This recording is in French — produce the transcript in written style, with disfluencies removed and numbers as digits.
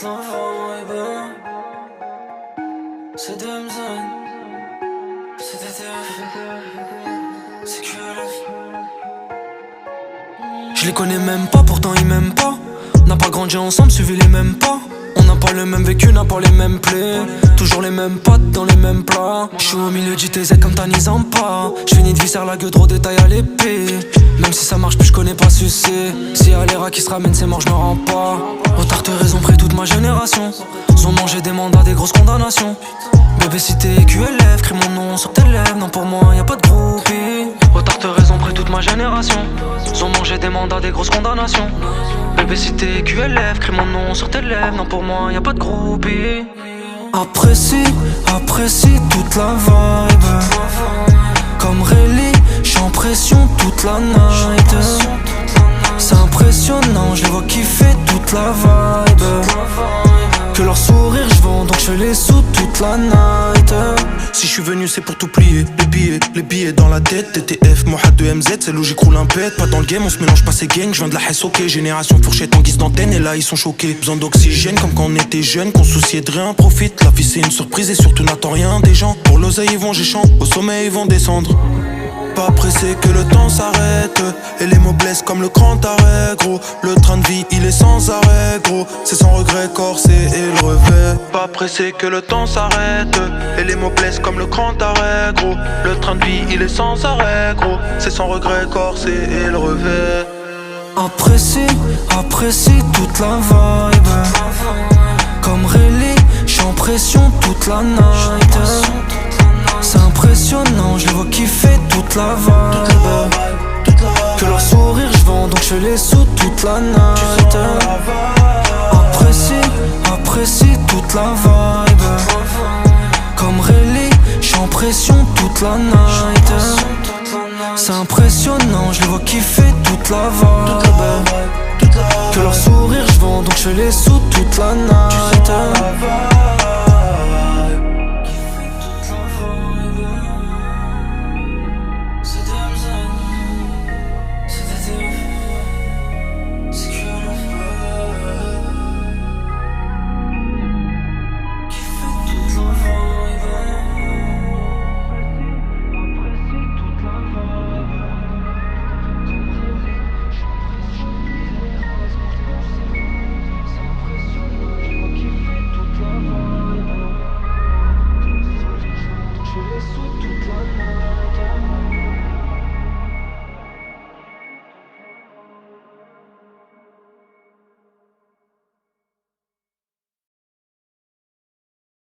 toute la vibe. C'est DMZ, c'est DTF, c'est QLF. Je les connais même pas, pourtant ils m'aiment pas. N'a pas grandi ensemble, suivi les mêmes pas. On n'a pas le même vécu, n'a pas les mêmes plaies. Toujours les mêmes pattes dans les mêmes plats. J'suis au milieu du TZ comme Tani Zampa. J'finis de visser la gueule, trop détail à l'épée. Même si ça marche plus, j'connais pas sucer. Si y'a les rats qui se ramènent, c'est mort, j'me rends pas. Retard de raison, pris toute ma génération. Ils ont mangé des mandats, des grosses condamnations. Bébé cité QLF, crie mon nom sur tes lèvres. Non pour moi y'a pas de groupie. Retard de raison, pris toute ma génération. Ils ont mangé des mandats, des grosses condamnations. Bébé cité QLF, crie mon nom sur tes lèvres. Non pour moi y'a pas de groupie. Apprécie toute la vibe. Comme Rayleigh, j'suis en pression toute la night. C'est impressionnant, je les vois kiffer toute la vibe. Que leur sourire j'vends, donc je les sous toute la night. Si je suis venu c'est pour tout plier. Les billets dans la tête. TTF, Mohad de MZ, c'est où j'écroule un pet. Pas dans le game, on se mélange pas ces gangs. Je viens de la Hesse, ok. Génération fourchette en guise d'antenne. Et là ils sont choqués. Besoin d'oxygène comme quand on était jeune. Qu'on souciait de rien, profite. La vie c'est une surprise et surtout n'attends rien des gens. Pour l'oseille ils vont géchant, au sommet ils vont descendre. Pas pressé que le temps s'arrête. Et les mots blessent comme le grand arrêt, gros. Le train de vie il est sans arrêt, gros. C'est sans regret, corsé et le revêt. Pas pressé que le temps s'arrête. Et les mots blessent comme le grand arrêt, gros. Le train de vie il est sans arrêt, gros. C'est sans regret, corsé et le revêt. Apprécie toute la vibe. Comme Rayleigh, j'suis en pression toute la night. C'est impressionnant, je les vois kiffer toute la vibe. Que leur sourire j'vends, donc je les sous toute la night. Apprécie toute la vibe. Comme Rayleigh, j'suis en pression toute la night. C'est impressionnant, je les vois kiffer toute la vibe. Que leur sourire j'vends, donc je les sous toute la night.